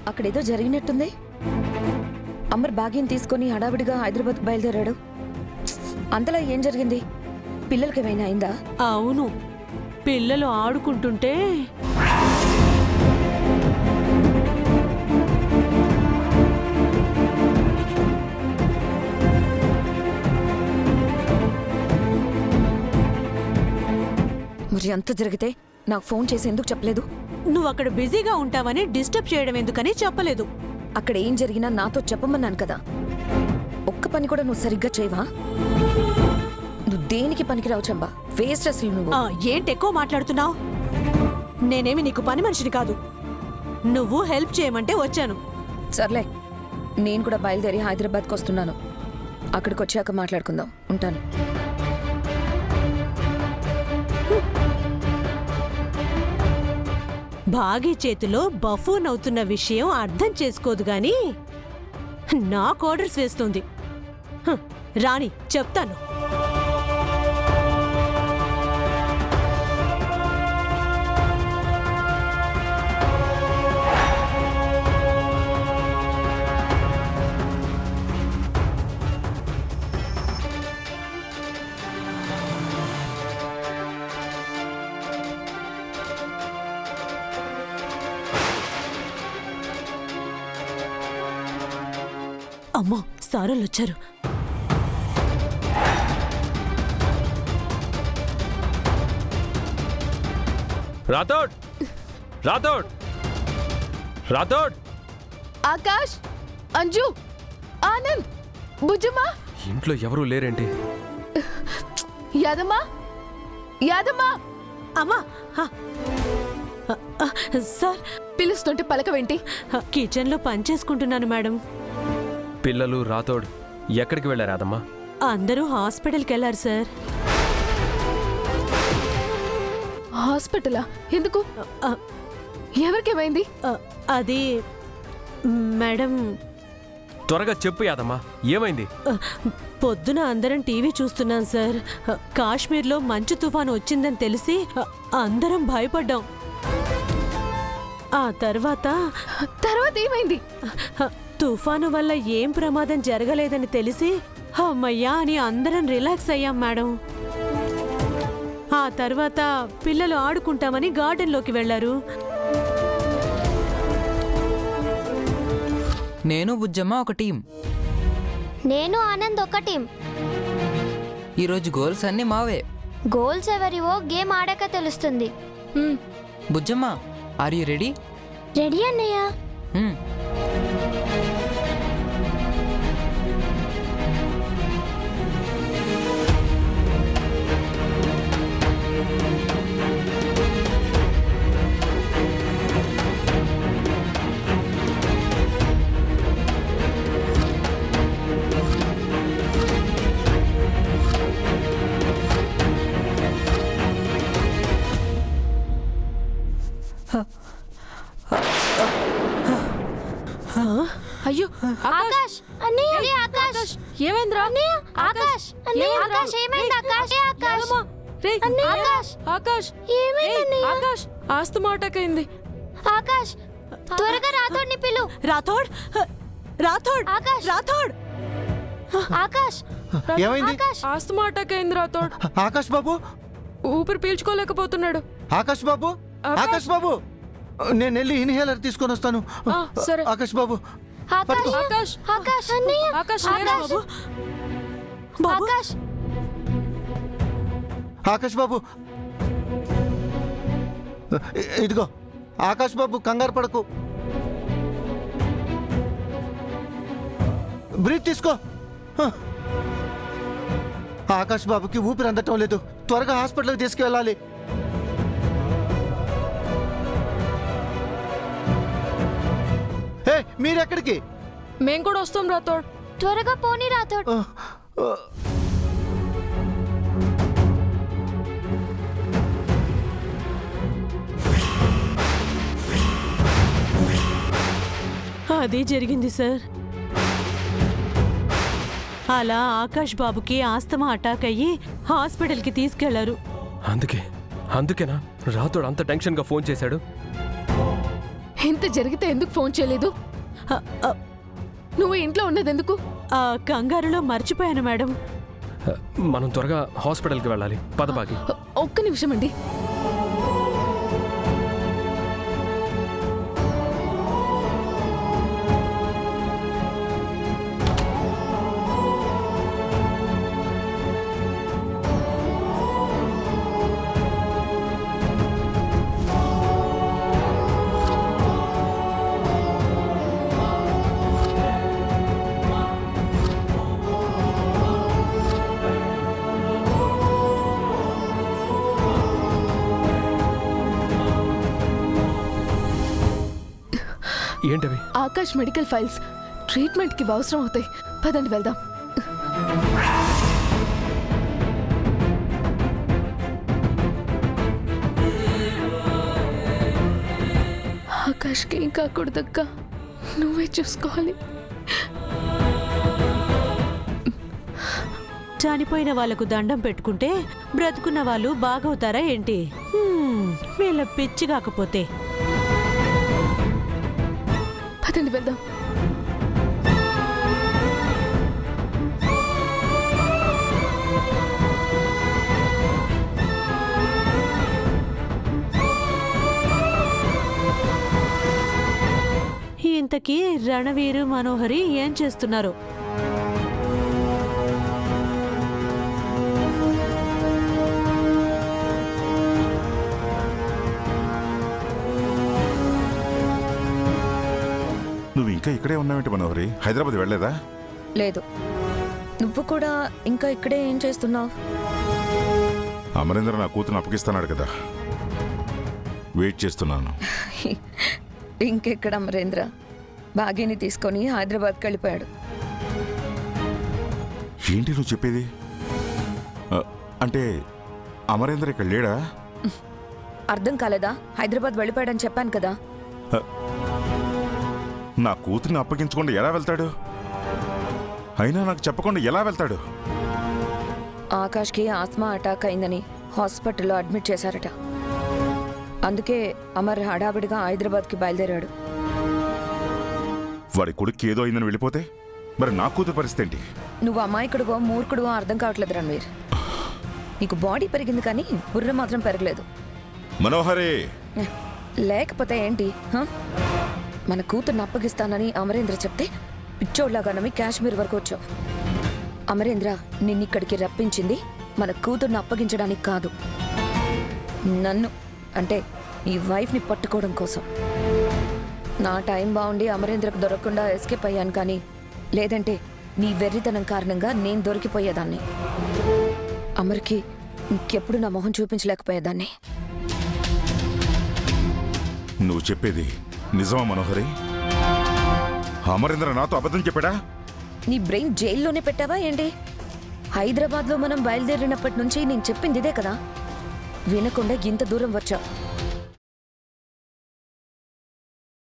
అక్కడేదో జరిగినట్టుంది. అమర్ భాగ్యం తీసుకొని హడావిడిగా హైదరాబాద్కు బయలుదేరాడు. అంతలా ఏం జరిగింది? పిల్లలకి ఏమైనా అయిందా? అవును, పిల్లలు ఆడుకుంటుంటే మరి అంత జరిగితే నాకు ఫోన్ చేసి ఎందుకు చెప్పలేదు? నువ్వు అక్కడ బిజీగా ఉంటావని డిస్టర్బ్ చేయడం ఎందుకని చెప్పలేదు. అక్కడ ఏం జరిగినా నాతో చెప్పమన్నాను కదా. ఒక్క పని కూడా నువ్వు సరిగ్గా చేయవా? నువ్వు దేనికి పనికిరావు చంబా. వేస్ట్ అసలు నువ్వు. ఏంటి ఎక్కువ మాట్లాడుతున్నావు? నేనేమి నీకు పని మనిషిని కాదు. నువ్వు హెల్ప్ చేయమంటే వచ్చాను. సర్లే, నేను కూడా బయలుదేరి హైదరాబాద్కి వస్తున్నాను. అక్కడికి వచ్చాక మాట్లాడుకుందాం. ఉంటాను. భాగి చేతిలో బఫూన్ అవుతున్న విషయం అర్థం చేసుకోదు గాని నాకు ఆర్డర్స్ వేస్తుంది. రాణి, చెప్తాను. అమ్మో, సారోళ్ళు వచ్చారు. రాథోడ్, రాథోడ్, రాథోడ్. ఆకాష్, అంజు, ఆనంద్, బుజ్జమ్మా. ఇంట్లో ఎవరూ లేరేంటి? యాదమ్మా, యాదమ్మా. అమ్మా, సార్ పిలుస్తుంటే పలకవేంటి? కిచెన్లో పని చేసుకుంటున్నాను మేడం. పిల్లలు రాథోడ్ ఎక్కడికి వెళ్ళారాదమ్మా? అందరూ హాస్పిటల్కి వెళ్ళారు సార్. హాస్పిటలా? ఎందుకు? ఎవరికేమైంది? అది మేడం, త్వరగా చెప్పు యాదమ్మా, ఏమైంది? పొద్దున అందరం టీవీ చూస్తున్నాం సార్. కాశ్మీర్లో మంచు తుఫాను వచ్చిందని తెలిసి అందరం భయపడ్డాం. ఆ తర్వాత ఏమైంది? తుఫాను వల్ల ఏం ప్రమాదం జరగలేదని తెలిసి అమ్మయ్యా అని అందరం రిలాక్స్ అయ్యాం మేడం. ఆ తర్వాత పిల్లలు ఆడుకుంటామని గార్డెన్లోకి వెళ్లారు. నేను బుజ్జమ్మ ఒక టీం, నేను ఆనంద్ ఒక టీం. ఈరోజు గోల్స్ అన్నీ మావే. గోల్స్ ఎవరివో గేమ్ ఆడాక తెలుస్తుంది. Bujjamma, are you ready? Ready అన్నయ్య. అయ్యో ఆకాష్, అన్నయ్య, ఆకాష్ ఏమైందిరా? ఆకాష్, అన్నయ్య, ఆకాష్ ఏమైంది? ఆకాష్, ఆకాష్, ఆకాష్, ఆకాష్ ఏమైంది? ఆకాష్, ఆస్తమా అటాక్ అయింది. ఆకాష్, త్వరగా రాథోడ్ని పిలు. రాథోడ్, రాథోడ్, ఆకాష్, రాథోడ్. ఆకాష్, ఏమైంది? ఆస్తమా అటాక్ అయింది రాథోడ్. ఆకాష్ బాబు ఊపిరి పీల్చుకోలేకపోతున్నాడు. ఆకాష్ బాబు, ఆకాష్ బాబు, నేను వెళ్ళి ఇన్హేలర్ తీసుకొని వస్తాను. సరే. ఆకాష్ బాబు, ఆకాష్, ఆకాష్, ఆకాష్, అన్నయ్య, ఆకాష్, బాబు, బాబు. ఆకాష్, ఆకాష్ బాబు, ఇదిగో ఆకాష్ బాబు, కంగారు పడకు. బ్రీత్ తీసుకో. ఆకాష్ బాబుకి ఊపిరి అందటం లేదు. త్వరగా హాస్పిటల్కి తీసుకువెళ్ళాలి. మీరెక్కడికి? మేం కూడా వస్తాం రాథోడ్. త్వరగా పోనీ రాథోడ్. అదే జరిగింది సార్. అలా ఆకాష్ బాబుకి ఆస్తమా అటాక్ అయ్యి హాస్పిటల్కి తీసుకెళ్లారు. అందుకేనా రాథోడ్ అంత టెన్షన్గా ఫోన్ చేశాడు? ఇంత ఇంత జరిగితే ఎందుకు ఫోన్ చేయలేదు? ఆ, ఆ, నువ్వు ఇంట్లో ఉన్నదెందుకు? ఆ కంగారులో మర్చిపోయాను మేడం. మనం త్వరగా హాస్పిటల్కి వెళ్ళాలి. పదబాగి. ఒక్క నిమిషం అండి. ఏంటవి? ఆకాష్ మెడికల్ ఫైల్స్ ట్రీట్మెంట్కి అవసరం అవుతాయి. పదండి వెళ్దాం. ఆకాష్కి ఏం కాకూడదక్క, నువ్వే చూసుకోవాలి. చనిపోయిన వాళ్ళకు దండం పెట్టుకుంటే బ్రతుకున్న వాళ్ళు బాగవుతారా ఏంటి? వీళ్ళ పిచ్చి కాకపోతే. పదండి వెళ్దాం. ఇంతకీ రణవీరు మనోహరి ఏం చేస్తున్నారు? నువ్వు ఇంకా ఇక్కడే ఉన్నావేంటి మనోహరి? హైదరాబాద్ వెళ్ళలేదా? లేదు. నువ్వు కూడా ఇంకా ఇక్కడే ఏం చేస్తున్నావు? అమరేంద్ర నా కూతురు అప్పగిస్తున్నాడు కదా, వెయిట్ చేస్తున్నాను. ఇంకెక్కడ అమరేంద్ర భాగ్యని తీసుకొని హైదరాబాద్కి వెళ్ళిపోయాడు. ఏంటి నువ్వు చెప్పేది? అంటే అమరేంద్ర ఇక్కడ లేడా? అర్థం కాలేదా? హైదరాబాద్ వెళ్ళిపోయాడని చెప్పాను కదా. నా కూతుర్ని అప్పగించకుండా ఎలా వెళ్తాడు? అయినా నాకు చెప్పకుండా ఎలా వెళ్తాడు? ఆకాష్కి ఆస్మా అటాక్ అయిందని హాస్పిటల్లో అడ్మిట్ చేశారట. అందుకే అమర్ హడావిడిగా హైదరాబాద్కి బయలుదేరాడు. వాడి కొడుక్కి ఏదో అయిందని వెళ్ళిపోతే మరి నా కూతురు పరిస్థితి ఏంటి? నువ్వు అమాయకుడువో మూర్ఖుడువో అర్థం కావట్లేదు రణవీర్. నీకు బాడీ పెరిగింది కానీ బుర్ర మాత్రం పెరగలేదు. మనోహరి, లేకపోతే ఏంటి? మన కూతుర్ని అప్పగిస్తానని అమరేంద్ర చెప్తే పిచ్చోడ్లాగా నమ్మి కాశ్మీర్ వరకు వచ్చావు. అమరేంద్ర నిన్నిక్కడికి రప్పించింది మన కూతుర్ని అప్పగించడానికి కాదు, నన్ను అంటే ఈ వైఫ్ని పట్టుకోవడం కోసం. నా టైం బాగుండి అమరేంద్రకు దొరకకుండా ఎస్కేప్ అయ్యాను, కానీ లేదంటే నీ వెర్రితనం కారణంగా నేను దొరికిపోయేదాన్ని. అమర్కి ఇంకెప్పుడు నా మొహం చూపించలేకపోయేదాన్ని. నువ్వు చెప్పేది నిజమా మనోహరి? అమరేంద్ర నాతో అబద్ధం చెప్పాడా? నీ బ్రెయిన్ జైల్లోనే పెట్టావా ఏంటి? హైదరాబాద్లో మనం బయలుదేరినప్పటి నుంచి నేను చెప్పింది ఇదే కదా. వినకుండా ఇంత దూరం వచ్చావు.